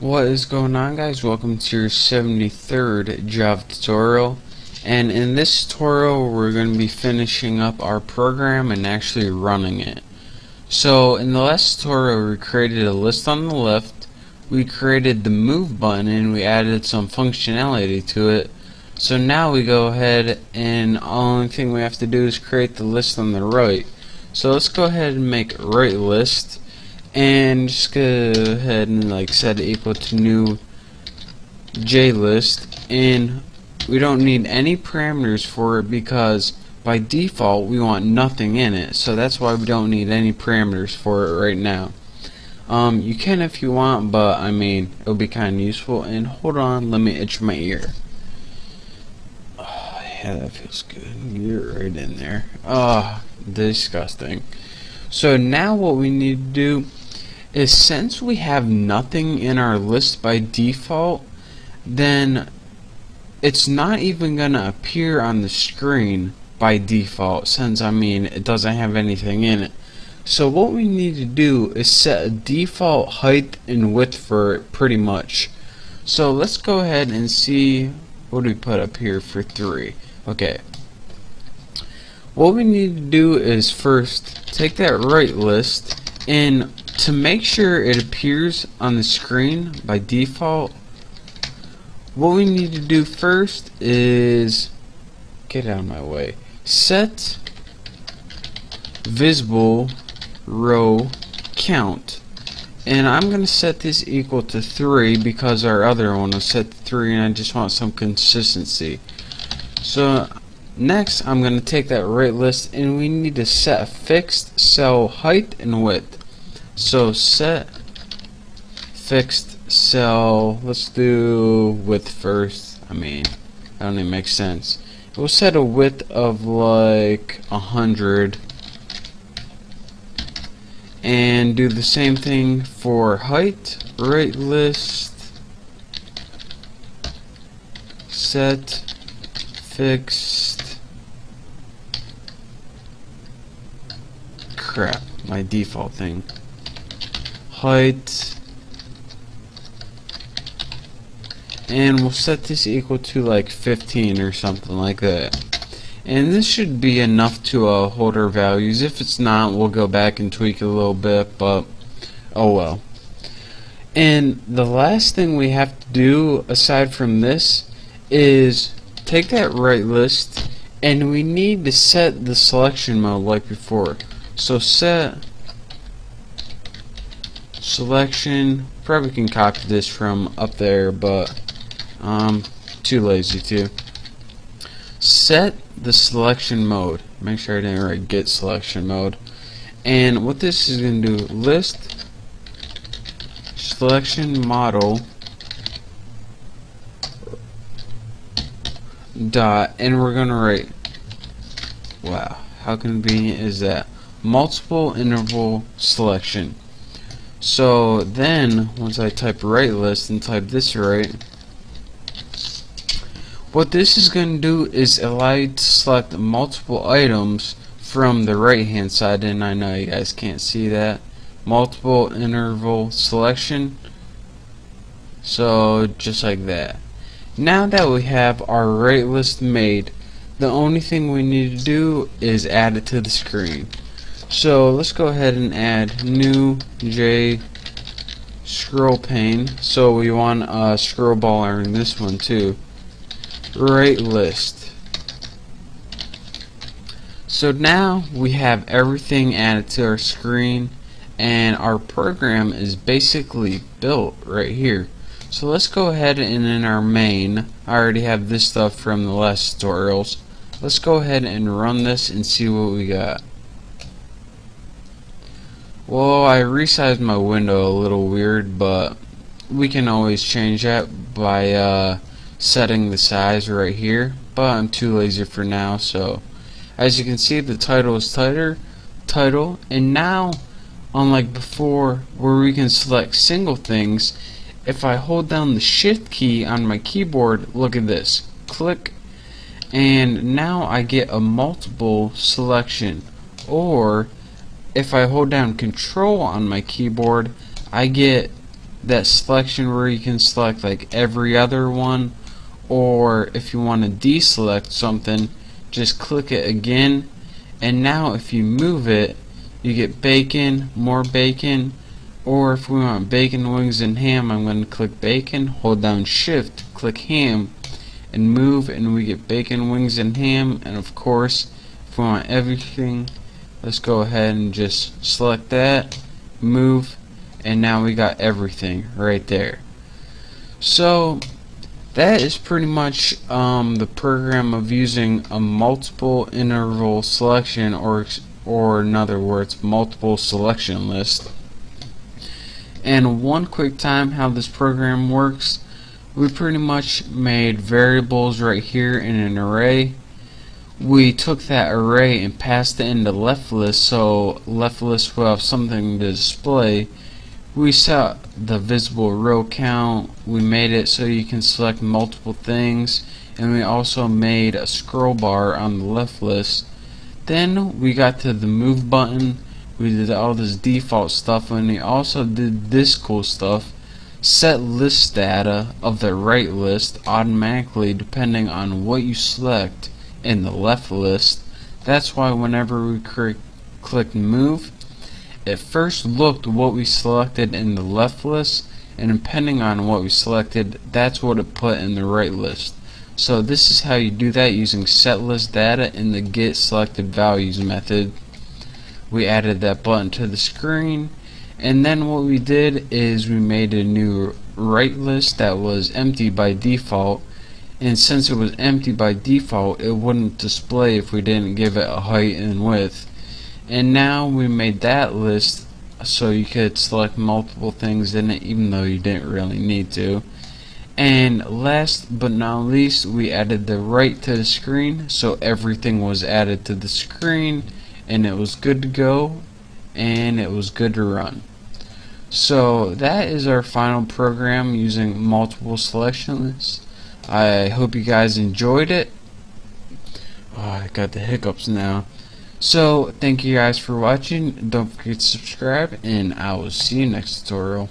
What is going on, guys? Welcome to your 73rd Java tutorial, and in this tutorial we're going to be finishing up our program and actually running it. So in the last tutorial we created a list on the left, we created the move button, and we added some functionality to it. So now we go ahead and the only thing we have to do is create the list on the right. So let's go ahead and make right list, and just go ahead and set it equal to new JList, and we don't need any parameters for it because by default we want nothing in it, so that's why we don't need any parameters for it right now. You can if you want, but I mean it'll be kind of useful. And hold on, let me itch my ear. Oh, yeah, that feels good. Get right in there. Oh, disgusting. So now what we need to do is, since we have nothing in our list by default, then it's not even gonna appear on the screen by default, since it doesn't have anything in it. So what we need to do is set a default height and width for it, pretty much. So let's go ahead and see what do we put up here for 3. Okay, what we need to do is first take that right list, and to make sure it appears on the screen by default, what we need to do first is, get out of my way, set visible row count, and I'm going to set this equal to 3 because our other one was set to 3 and I just want some consistency. So next I'm going to take that right list, and we need to set a fixed cell height and width. So set fixed cell, let's do width first. That don't even make sense. We'll set a width of like 100, and do the same thing for height. Right list, set fixed, crap, my default thing, height, and we'll set this equal to like 15 or something like that. And this should be enough to hold our values. If it's not, we'll go back and tweak it a little bit, but oh well. And the last thing we have to do aside from this is take that right list, and we need to set the selection mode like before. So set selection, probably can copy this from up there, but too lazy to. Set the selection mode. Make sure I didn't write get selection mode. And what this is going to do, list selection model dot, and we're going to write, wow, how convenient is that, multiple interval selection. So then once I type right list and type this right, what this is going to do is allow you to select multiple items from the right hand side, and I know you guys can't see that. Multiple interval selection. So just like that. Now that we have our right list made, the only thing we need to do is add it to the screen. So let's go ahead and add new J scroll pane. So we want a scroll bar in this one too. Right list. So now we have everything added to our screen, and our program is basically built right here. So let's go ahead and in our main, I already have this stuff from the last tutorials. Let's go ahead and run this and see what we got. Well, I resized my window a little weird, but we can always change that by setting the size right here, but I'm too lazy for now. So as you can see, the title is title, and now unlike before where we can select single things, if I hold down the shift key on my keyboard, look at this, click, and now I get a multiple selection. Or if I hold down control on my keyboard, I get that selection where you can select like every other one, or if you want to deselect something, just click it again, and now if you move it, you get bacon, more bacon, or if we want bacon, wings, and ham, I'm going to click bacon, hold down shift, click ham, and move, and we get bacon, wings, and ham. And of course, if we want everything, let's go ahead and just select that, move, and now we got everything right there. So that is pretty much the program of using a multiple interval selection, or in other words, multiple selection list. And one quick time how this program works: we pretty much made variables right here in an array. We took that array and passed it into left list, so left list will have something to display. We set the visible row count, we made it so you can select multiple things, and we also made a scroll bar on the left list. Then we got to the move button, we did all this default stuff, and we also did this cool stuff: set list data of the right list automatically depending on what you select in the left list. That's why whenever we click move, it first looked what we selected in the left list, and depending on what we selected, that's what it put in the right list. So this is how you do that using set list data in the get selected values method. We added that button to the screen, and then what we did is we made a new right list that was empty by default, and since it was empty by default, it wouldn't display if we didn't give it a height and width. And now we made that list so you could select multiple things in it even though you didn't really need to. And last but not least, we added the right to the screen, so everything was added to the screen, and it was good to go, and it was good to run. So that is our final program using multiple selection lists. I hope you guys enjoyed it. Oh, I got the hiccups now. So thank you guys for watching. Don't forget to subscribe, and I will see you next tutorial.